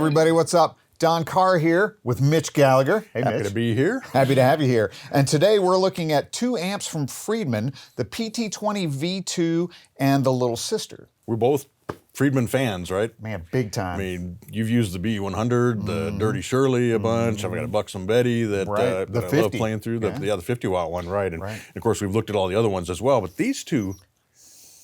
everybody, what's up? Don Carr here with Mitch Gallagher. Hey, Happy Mitch. to be here. Happy to have you here. And today we're looking at two amps from Friedman, the PT20 V2 and the little sister. We're both Friedman fans, right? Man, big time. I mean, you've used the B100, the Dirty Shirley a bunch. I've got a Buxom Betty that, Right. The that I 50. love playing through. The 50-watt one, right? And Right. of course, we've looked at all the other ones as well. But these two,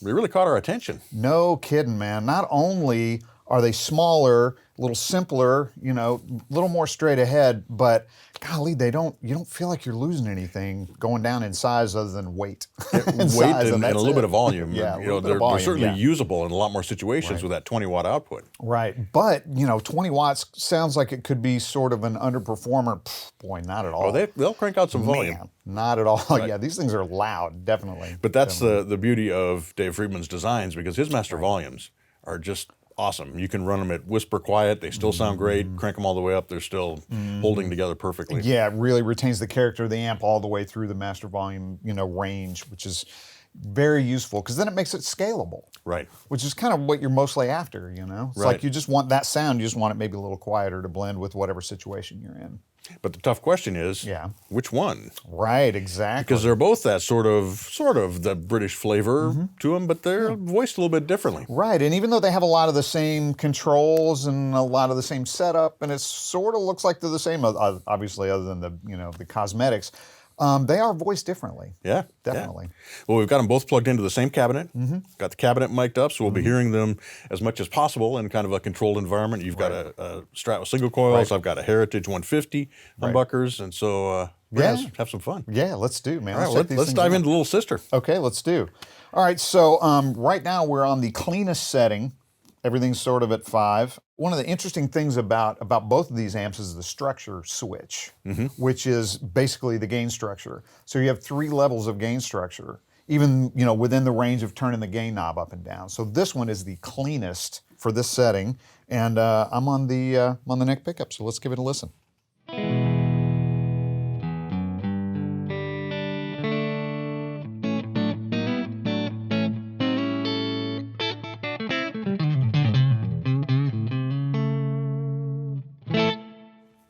they really caught our attention. No kidding, man. Not only are they smaller, a little simpler, you know, a little more straight ahead, but golly, you don't feel like you're losing anything going down in size other than weight. Weight and a little bit of volume. Yeah, you know, they're certainly usable in a lot more situations with that 20-watt output. Right, but you know, 20 watts sounds like it could be sort of an underperformer. Pff, boy, not at all. Oh, they'll crank out some volume. Man, not at all. Right. Yeah, these things are loud, definitely. But that's the beauty of Dave Friedman's designs, because his master volumes are just awesome. You can run them at whisper quiet. They still sound great. Crank them all the way up. They're still holding together perfectly. Yeah, it really retains the character of the amp all the way through the master volume, you know, range, which is very useful because then it makes it scalable. Right. Which is kind of what you're mostly after, you know? It's like you just want that sound. You just want it maybe a little quieter to blend with whatever situation you're in. But the tough question is, which one? Right, exactly. Because they're both that sort of the British flavor to them, but they're voiced a little bit differently. Right, and even though they have a lot of the same controls and a lot of the same setup, and it sort of looks like they're the same, obviously, other than the cosmetics, they are voiced differently. Yeah, definitely. Yeah. Well, we've got them both plugged into the same cabinet. Got the cabinet mic'd up, so we'll be hearing them as much as possible in kind of a controlled environment. You've got a Strat with single coils. I've got a Heritage 150 humbuckers, and so we're gonna have some fun. Yeah, let's do, man. All right, let's dive into Little Sister. Okay, let's do. All right, so right now we're on the cleanest setting. Everything's sort of at 5. One of the interesting things about both of these amps is the structure switch, which is basically the gain structure. So you have 3 levels of gain structure, even within the range of turning the gain knob up and down. So this one is the cleanest for this setting, and I'm on the neck pickup. So let's give it a listen.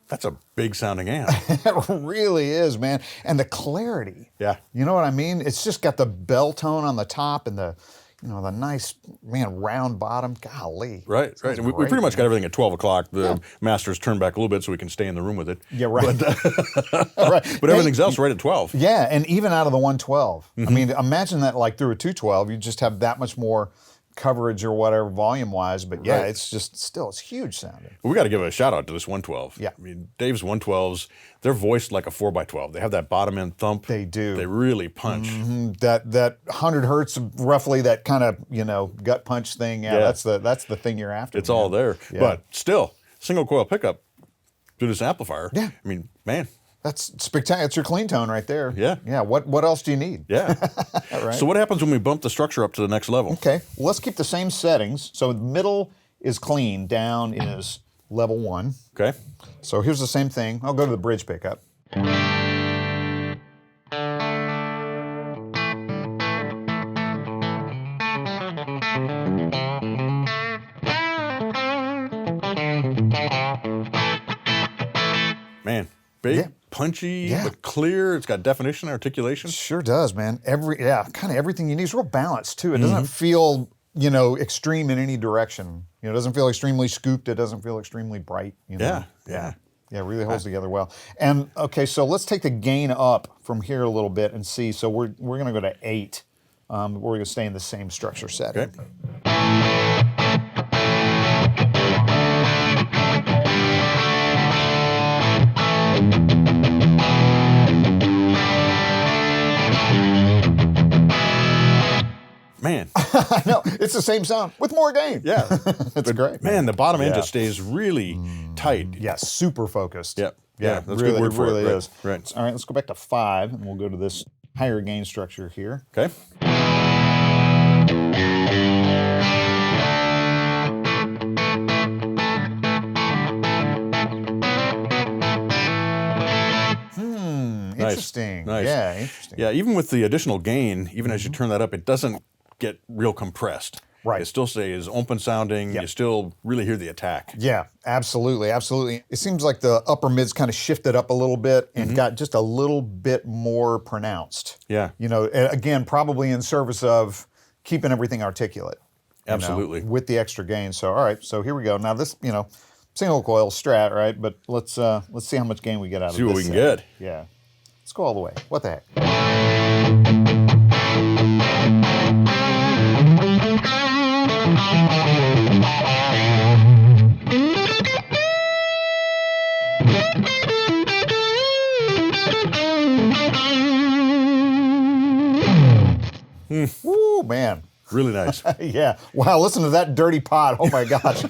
That's a big sounding amp. It really is, man. And the clarity. Yeah. You know what I mean? It's just got the bell tone on the top and the nice, round bottom. Golly. Right. And we pretty much got everything at 12 o'clock. The master's turned back a little bit so we can stay in the room with it. Yeah, right. But everything's else right at 12. Yeah, and even out of the 112. I mean, imagine that like through a 212, you just have that much more coverage or whatever volume-wise, but it's just it's huge sounding. Well, we got to give a shout out to this 112. Yeah. I mean, Dave's 112s, they're voiced like a 4x12. They have that bottom end thump. They do. They really punch. That 100 hertz, roughly that kind of, gut punch thing. Yeah, that's the thing you're after. It's all there. Yeah. But still, single coil pickup to this amplifier. Yeah. I mean, man. That's spectacular. It's your clean tone right there. Yeah. Yeah. What else do you need? Yeah. Right. So what happens when we bump the structure up to the next level? Okay. Well, let's keep the same settings. So the middle is clean. Down is level 1. Okay. So here's the same thing. I'll go to the bridge pickup. Man, big, punchy, but clear. It's got definition, articulation. Sure does, man. Kind of everything you need. It's real balanced too. It doesn't feel, extreme in any direction. It doesn't feel extremely scooped. It doesn't feel extremely bright. Yeah, it really holds together well. And okay, so let's take the gain up from here a little bit and see. So we're going to go to 8. We're going to stay in the same structure setting. Okay. Man. I know. It's the same sound with more gain. Yeah. It's great. Man, the bottom end just stays really tight. Yeah, super focused. Yeah. Yeah, that's really, a good word for really it. is. Right. All right, let's go back to 5, and we'll go to this higher gain structure here. Okay. Interesting. Nice. Yeah, interesting. Yeah, even with the additional gain, even as you turn that up, it doesn't get real compressed. Right. It still stays open sounding. Yep. You still really hear the attack. Yeah, absolutely, absolutely. It seems like the upper mids kind of shifted up a little bit and got just a little bit more pronounced. Yeah. You know, again, probably in service of keeping everything articulate. you know, Absolutely. with the extra gain. So all right, so here we go. Now this, single coil Strat, right? But let's see how much gain we get out of this. See what we can get. Yeah. Let's go all the way. What the heck? Woo, man. Really nice. Yeah. Wow, listen to that dirty pot. Oh my gosh.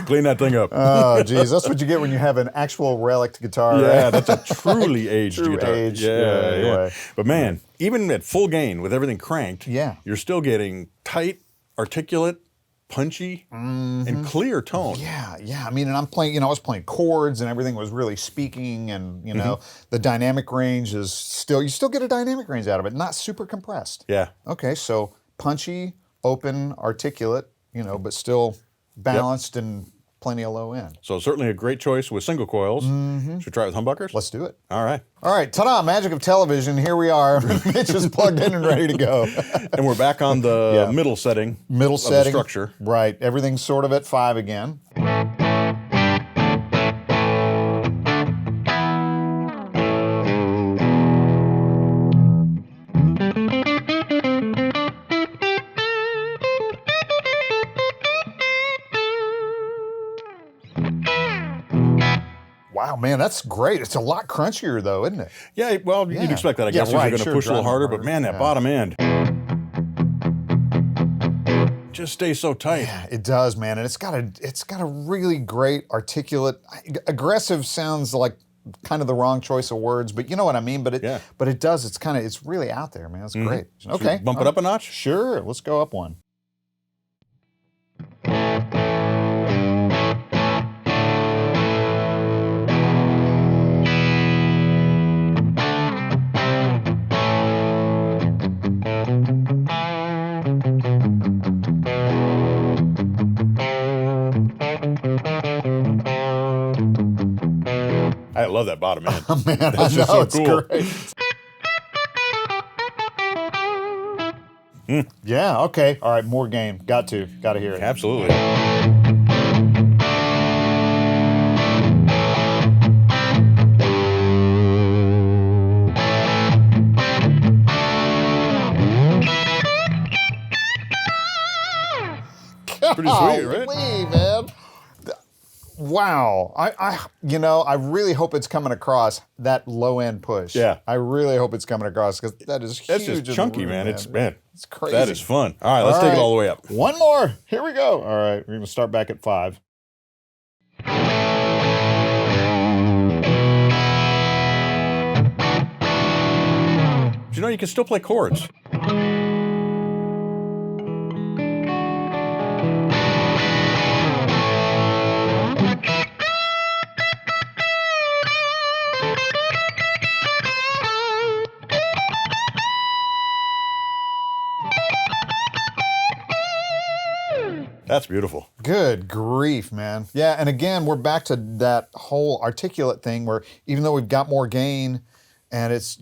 Clean that thing up. Oh, geez. That's what you get when you have an actual relic guitar. Yeah, right? that's a truly aged True guitar. aged. Yeah, Yeah, anyway. But man, even at full gain with everything cranked, Yeah. you're still getting tight, articulate, punchy, and clear tone. Yeah, yeah. I mean, and I'm playing, I was playing chords and everything was really speaking, and, the dynamic range is still, you still get a dynamic range out of it, not super compressed. Yeah. Okay, so punchy, open, articulate, but still balanced and plenty of low end. So certainly a great choice with single coils. Should we try it with humbuckers? Let's do it. All right. All right, ta-da, magic of television. Here we are. Mitch is plugged in and ready to go. And we're back on the Yeah. middle setting. Middle of setting. the structure. Right, everything's sort of at 5 again. Wow, man, that's great. It's a lot crunchier, though, isn't it? Yeah, well, Yeah. you'd expect that. I Yeah, guess right, you're going to sure, push a little driving harder, but harder. man, that Yeah. bottom end just stays so tight. Yeah, it does, man, and it's got a really great articulate. Aggressive sounds like kind of the wrong choice of words, but you know what I mean. But it does. It's really out there, man. It's great. Should we Okay, bump it up a notch? Sure, let's go up one. I love that bottom end. Man, I That's just know, so it's cool. great. Yeah, okay. All right, more game. Got to hear it. Absolutely. Pretty sweet, right? Golly, man. Wow. I really hope it's coming across that low end push. Yeah. I really hope it's coming across because that is huge. That's in just the chunky, room, man. It's crazy. That is fun. All right, let's take it all the way up. One more. Here we go. All right, we're gonna start back at 5. But you can still play chords. That's beautiful. Good grief, man. Yeah, and again, we're back to that whole articulate thing where even though we've got more gain and it's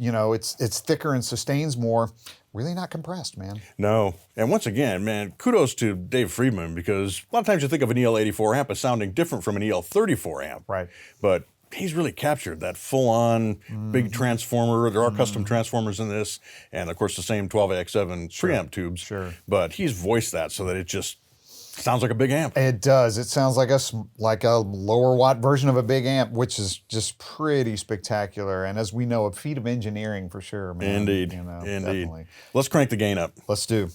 thicker and sustains more, really not compressed, man. No. And once again, man, kudos to Dave Friedman, because a lot of times you think of an EL84 amp as sounding different from an EL34 amp. Right. But he's really captured that full-on big transformer. There are custom transformers in this, and of course the same 12AX7 preamp tubes. Sure. But he's voiced that so that it just sounds like a big amp. It does. It sounds like a lower watt version of a big amp, which is just pretty spectacular. And as we know, a feat of engineering for sure, man. Indeed. Indeed. Definitely. Let's crank the gain up. Let's do.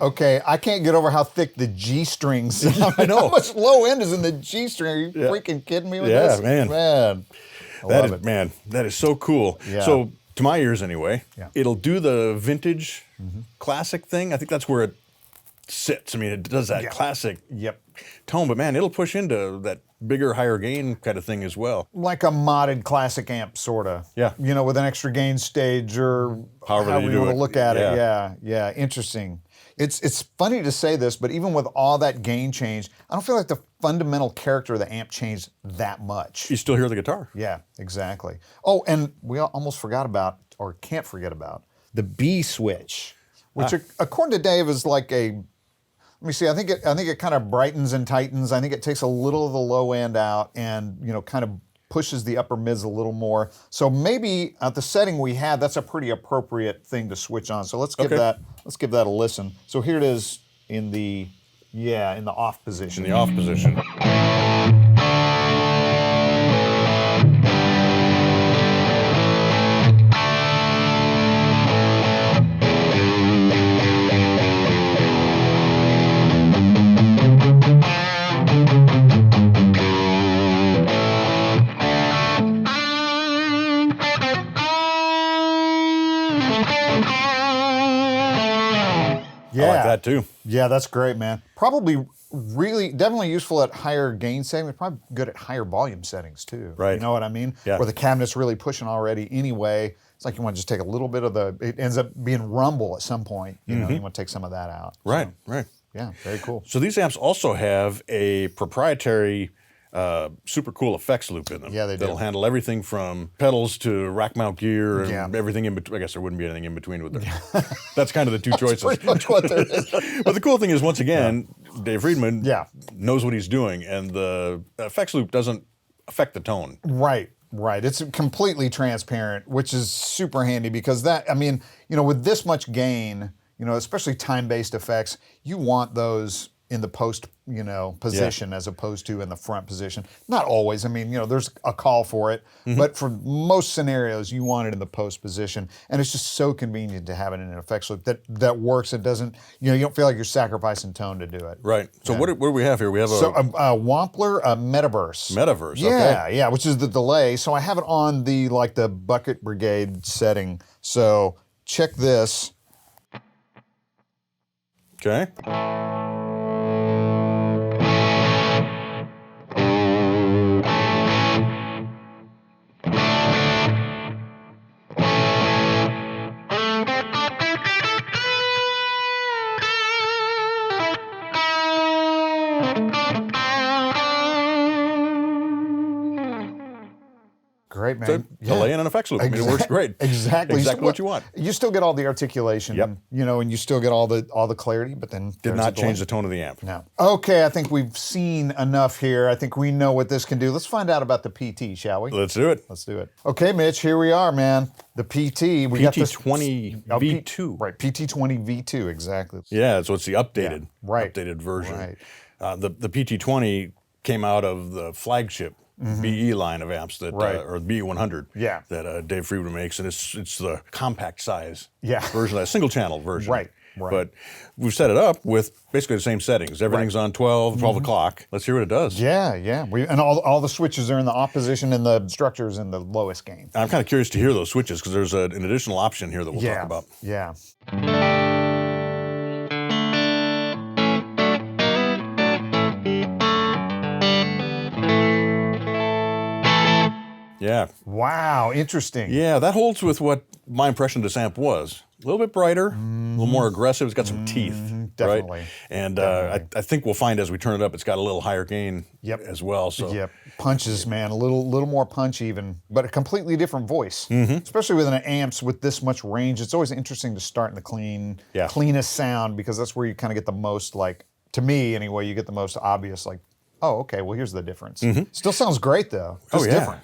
Okay, I can't get over how thick the G strings sound. I know. How much low end is in the G string? Are you freaking kidding me with this? Man. Man. That is so cool. Yeah. So to my ears anyway, Yeah. it'll do the vintage classic thing. I think that's where it sits. I mean, it does that classic tone, but man, it'll push into that bigger, higher gain kind of thing as well. Like a modded classic amp, sort of. Yeah. You know, with an extra gain stage or However you you do want it. to look at Yeah. it. Yeah, interesting. It's funny to say this, but even with all that gain change, I don't feel like the fundamental character of the amp changed that much. You still hear the guitar. Yeah, exactly. Oh, and we almost forgot about, or can't forget about, the B switch, which according to Dave is like a, let me see, I think it kind of brightens and tightens. I think it takes a little of the low end out and, you know, kind of pushes the upper mids a little more. So maybe at the setting we had, that's a pretty appropriate thing to switch on. So let's give that a listen. So here it is in the off position. In the off position. Yeah. I like that too. Yeah, that's great, man. Probably definitely useful at higher gain settings, probably good at higher volume settings too. Right. You know what I mean? Yeah. Where the cabinet's really pushing already anyway. It's like you want to just take a little bit of it ends up being rumble at some point. You know, you want to take some of that out. Right, So, right. yeah, very cool. So these amps also have a proprietary super cool effects loop in them. Yeah, they do. That'll handle everything from pedals to rack mount gear and Yeah. everything in between. I guess there wouldn't be anything in between with there. That's kind of the two choices. Pretty much what there is. But the cool thing is, once again, Dave Friedman Yeah. knows what he's doing, and the effects loop doesn't affect the tone. Right. It's completely transparent, which is super handy because that, I mean, you know, with this much gain, you know, especially time-based effects, you want those in the post, you know, position as opposed to in the front position. Not always. I mean, you know, there's a call for it, but for most scenarios, you want it in the post position, and it's just so convenient to have it in an effects loop that works. It doesn't, you know, you don't feel like you're sacrificing tone to do it. Right. So what do we have here? We have So a Wampler Metaverse. Metaverse. Yeah, Okay. yeah, which is the delay. So I have it on the Bucket Brigade setting. So check this. Okay. Great, man. So delay and an effects loop. I mean, it works great. Exactly. Exactly what you want. You still get all the articulation, Yep. you know, and you still get all the clarity, but then Did not change the tone of the amp. No. Okay, I think we've seen enough here. I think we know what this can do. Let's find out about the PT, shall we? Let's do it. Let's do it. Okay, Mitch, here we are, man. The PT. We got this PT20 Oh, V2. Right, PT20 V2, exactly. Yeah, so it's the updated, right. updated version. Right. The PT20 came out of the flagship BE line of amps that, Right. or BE100 Yeah. that Dave Friedman makes, and it's the compact size Yeah. version, a single channel version. Right. But we've set it up with basically the same settings. Everything's on 12 o'clock. Let's hear what it does. Yeah. And all the switches are in the off position and the structure's in the lowest gain. I'm kind of curious to hear those switches because there's an additional option here that we'll talk about. Yeah. Yeah. Wow, interesting. Yeah, that holds with what my impression of this amp was. A little bit brighter, a little more aggressive. It's got some teeth, definitely. right? And I think we'll find as we turn it up, it's got a little higher gain as well. So Yep. Punches, man, a little more punch even, but a completely different voice. Especially with an amps with this much range. It's always interesting to start in the cleanest sound because that's where you kind of get the most, like, to me anyway, you get the most obvious, like, oh, okay, well, here's the difference. Still sounds great though. Just different.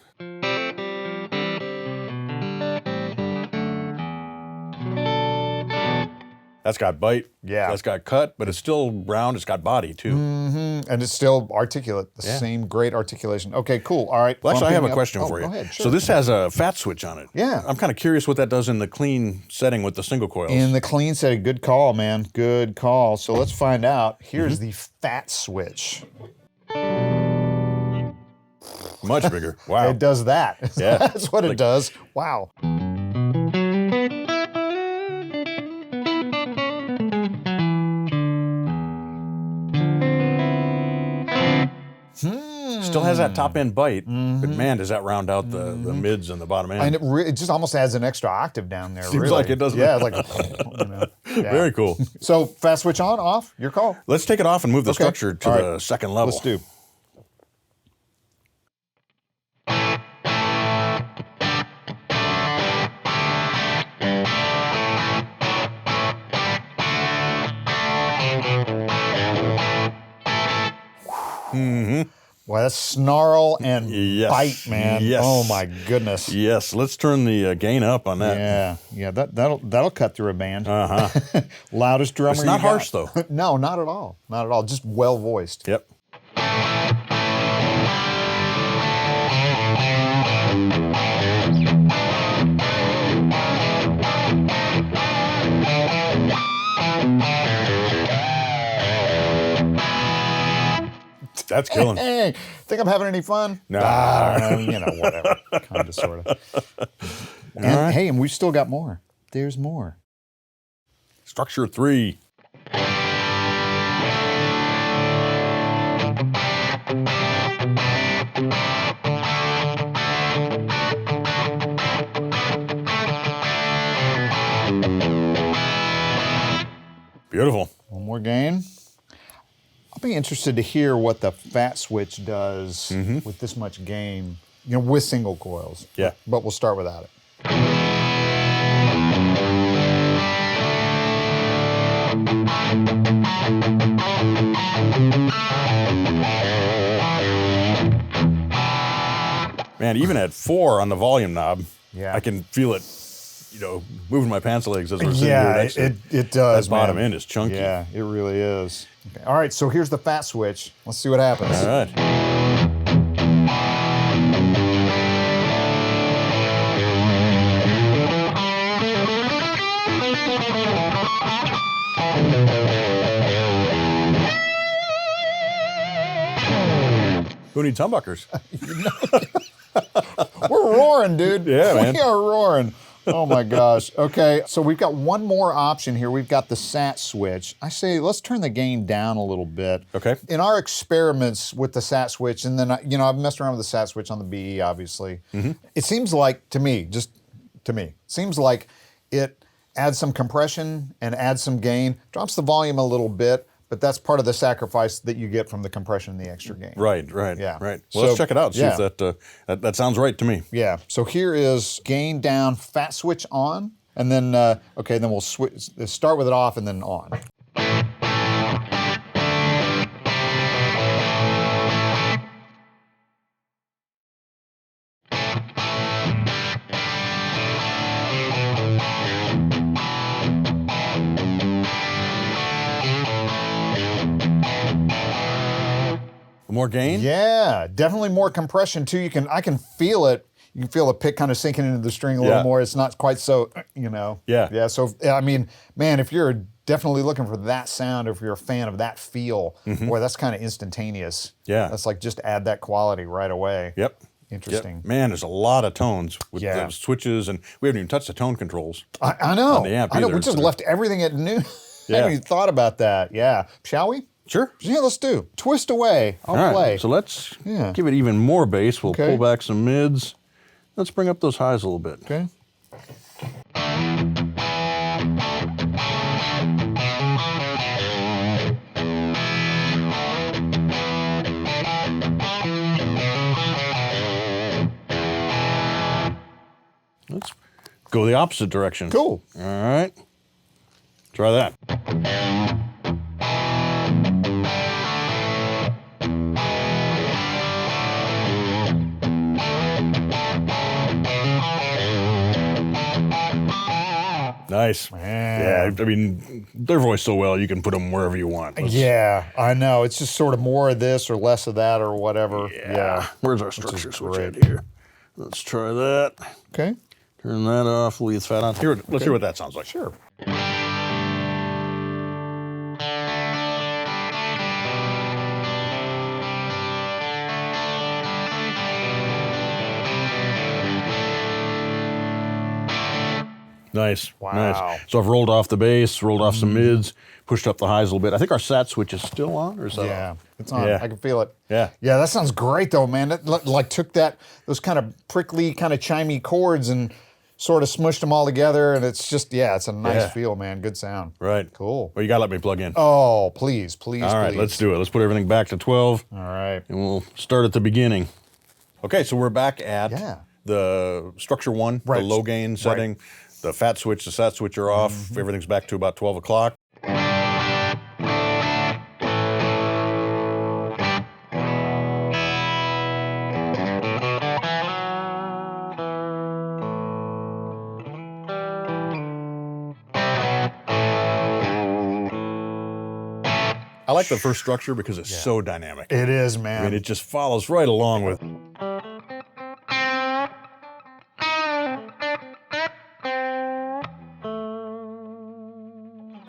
That's got bite. Yeah. That's got cut, but it's still round. It's got body too. And it's still articulate, the same great articulation. Okay, cool. All right. Well, actually, I have a bumping up- question for you. Go ahead, sure. So this has a fat switch on it. Yeah. I'm kind of curious what that does in the clean setting with the single coils. In the clean setting, good call, man. Good call. So let's find out. Here's the fat switch. Much bigger. Wow. It does that. Yeah. That's what it does. Wow. Still has that top end bite, but man, does that round out the mids and the bottom end. And it just almost adds an extra octave down there. Seems really. like it, doesn't it? Yeah, like, you know, yeah. Very cool. So fast switch on, off, your call. Let's take it off and move the Okay. structure to All right. the second level. Let's do. Well, that's snarl and Yes. bite, man. Yes. Oh my goodness. Yes, let's turn the gain up on that. Yeah, that'll cut through a band. Uh-huh. Loudest drummer. It's not you got. harsh, though. No, not at all. Not at all. Just well voiced. Yep. That's killing. Hey, think I'm having any fun? Nah. You know, whatever. Kind of, sort of. And right. hey, and we've still got more. There's more. Structure 3. Beautiful. One more gain. I'll be interested to hear what the fat switch does with this much gain, you know, with single coils. Yeah. But we'll start without it. Man, even at 4 on the volume knob, Yeah. I can feel it, you know, moving my pants legs as we're sitting here Yeah, next to it does. That bottom man. end is chunky. Yeah, it really is. Okay. All right, so here's the fat switch. Let's see what happens. All right. Who needs humbuckers? We're roaring, dude. Yeah, man. We are roaring. Oh my gosh. Okay, so we've got one more option here. We've got the SAT switch. I say let's turn the gain down a little bit. Okay. In our experiments with the SAT switch, and then you know I've messed around with the SAT switch on the BE, obviously. It seems like to me, seems like it adds some compression and adds some gain, drops the volume a little bit. But that's part of the sacrifice that you get from the compression and the extra gain. Right. Yeah. Well, So, let's check it out. See yeah. if that sounds right to me. Yeah. So here is gain down, fat switch on, and then okay, then we'll start with it off and then on. More gain? Yeah, definitely more compression too. I can feel it. You can feel the pick kind of sinking into the string a little Yeah. more. It's not quite so, you know. Yeah. Yeah. So I mean, man, if you're definitely looking for that sound, or if you're a fan of that feel, boy, that's kind of instantaneous. Yeah. That's like just add that quality right away. Yep. Interesting. Yep. Man, there's a lot of tones with Yeah. the switches, and we haven't even touched the tone controls. I know. On the amp I know. either, We just so- left everything at noon. I Yeah. haven't even thought about that. Yeah. Shall we? Sure. Yeah, let's do. Twist away. I'll All right, play. so let's Yeah. give it even more bass. We'll Okay. pull back some mids. Let's bring up those highs a little bit. Okay. Let's go the opposite direction. Cool. All right. Try that. Nice. Man. Yeah, I mean, they're voiced so well, you can put them wherever you want. Yeah, I know. It's just sort of more of this or less of that or whatever. Yeah. Where's our structure switch great. at here? Let's try that. Okay. Turn that off. Leave the fat on. Here, let's hear what that sounds like. Sure. Nice. Wow. Nice. So I've rolled off the bass, rolled off some mids, pushed up the highs a little bit. I think our sat switch is still on, or is that Yeah, off? it's on. Yeah. I can feel it. Yeah. Yeah, that sounds great though, man. It like took those kind of prickly, kind of chimey chords and sort of smushed them all together, and it's just, it's a nice feel, man. Good sound. Right. Cool. Well, you gotta let me plug in. Oh, please, please, All right, please. let's do it. Let's put everything back to 12, All right. and we'll start at the beginning. Okay, so we're back at the structure 1, Right. the low gain setting. The fat switch, the sat switch are off. Everything's back to about 12 o'clock. I like the first structure because it's so dynamic. It is, man. I mean, it just follows right along with.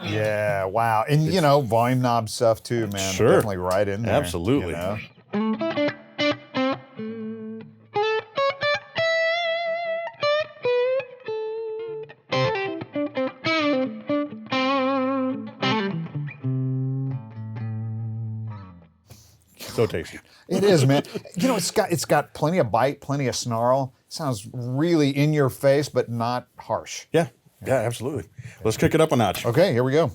Yeah, wow. And, volume knob stuff too, man. Sure. Definitely right in there. Absolutely. You know? So tasty. It is, man. It's got plenty of bite, plenty of snarl. Sounds really in your face, but not harsh. Yeah, absolutely. Let's kick it up a notch. Okay, here we go.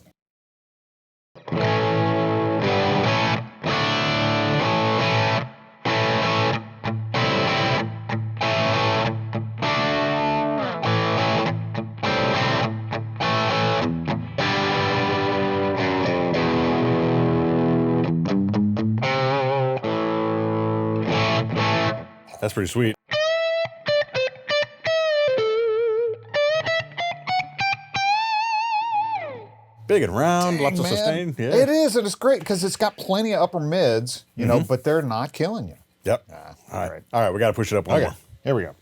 That's pretty sweet. Big and round, lots of Man, sustain. Yeah. It is, and it's great because it's got plenty of upper mids, but they're not killing you. Yep. All right, we got to push it up one more. Here we go.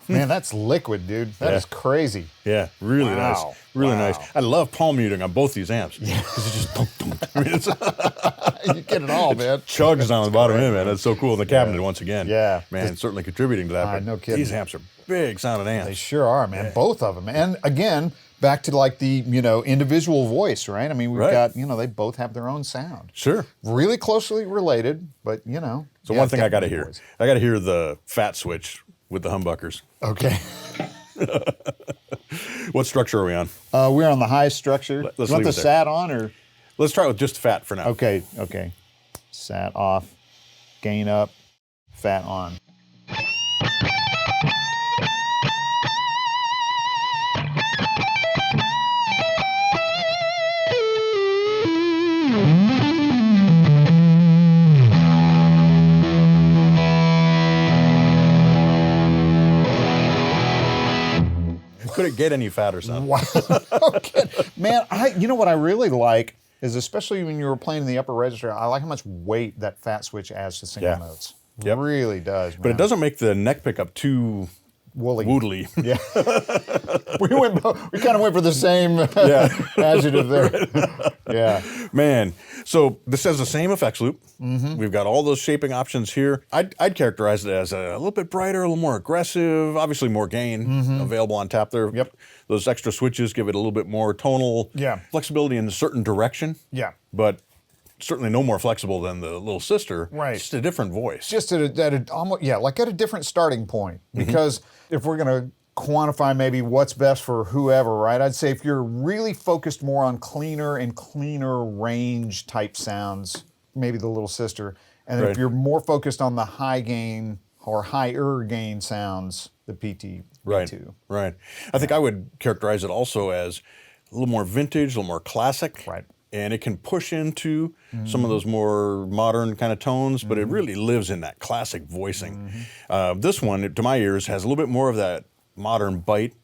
Man, that's liquid, dude. That is crazy. Yeah, really nice. Really nice. I love palm muting on both these amps. Because it just I mean, You get it all, man. chugs down the bottom end, man. That's so cool. And the cabinet, once again. Yeah. Man, certainly contributing to that. But no kidding. These amps are big sounding They amps. sure are, man. Both of them. And again, back to like the, individual voice, right? I mean, we've got, they both have their own sound. Sure. Really closely related, but, So one thing I got to hear. I got to hear the fat switch with the humbuckers. Okay. What structure are we on? We're on the high structure. Let's You want leave the it there. sat on or? Let's try with just fat for now. Okay. Sat off, gain up, fat on. Couldn't get any fatter sound. Wow. Okay. Man, what I really like is, especially when you were playing in the upper register, I like how much weight that fat switch adds to single notes. Yep. Really does, man. But it doesn't make the neck pickup too Woolly. Woodly. Yeah. we kind of went for the same adjective there. Yeah. Man, so this has the same effects loop. We've got all those shaping options here. I'd characterize it as a little bit brighter, a little more aggressive, obviously more gain available on tap there. Yep. Those extra switches give it a little bit more tonal flexibility in a certain direction. Yeah. But certainly no more flexible than the little sister. Right. Just a different voice. Just like at a different starting point. Because if we're going to quantify maybe what's best for whoever, right? I'd say if you're really focused more on cleaner and cleaner range type sounds, maybe the little sister. And if you're more focused on the high gain or higher gain sounds, the PT20. Right. I think I would characterize it also as a little more vintage, a little more classic. Right. And it can push into some of those more modern kind of tones, but it really lives in that classic voicing. This one, to my ears, has a little bit more of that modern bite,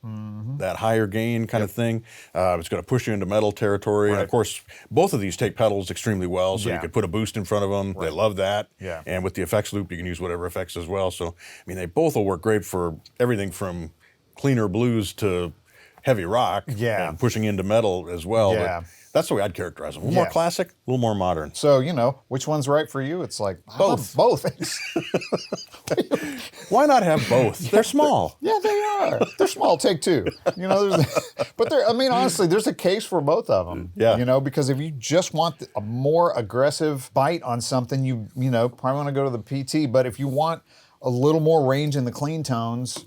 that higher gain kind of thing. It's going to push you into metal territory. And of course, both of these take pedals extremely well, so you could put a boost in front of them. They love that. Yeah. And with the effects loop, you can use whatever effects as well. So, I mean, they both will work great for everything from cleaner blues to heavy rock and pushing into metal as well. Yeah. But that's the way I'd characterize them. A little more classic, a little more modern. So, which one's right for you? It's like, both. Both. Why not have both? They're small. Yeah, they are. They're small. Take two. But honestly, there's a case for both of them. Yeah. Because if you just want a more aggressive bite on something, you probably want to go to the PT. But if you want a little more range in the clean tones,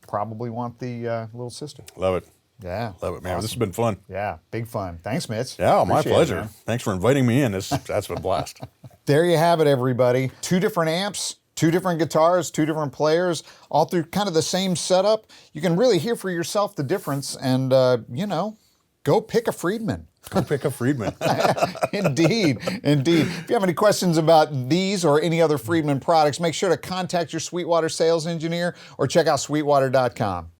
probably want the little sister. Love it. Yeah. Love it, man. Awesome. This has been fun. Yeah, big fun. Thanks, Mitch. Yeah, my Appreciate pleasure. it, Thanks for inviting me in. That's been a blast. There you have it, everybody. 2 different amps, 2 different guitars, 2 different players, all through kind of the same setup. You can really hear for yourself the difference and, go pick a Friedman. Go pick a Friedman. Indeed. If you have any questions about these or any other Friedman products, make sure to contact your Sweetwater sales engineer or check out sweetwater.com.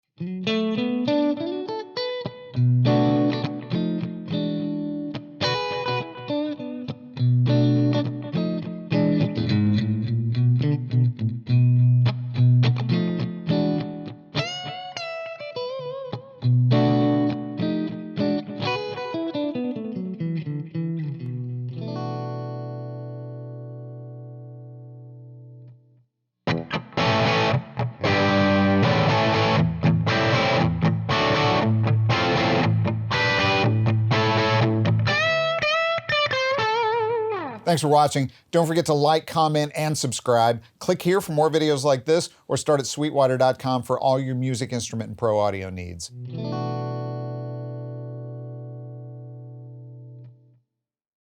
Thanks for watching. Don't forget to like, comment, and subscribe. Click here for more videos like this, or start at sweetwater.com for all your music, instrument, and pro audio needs.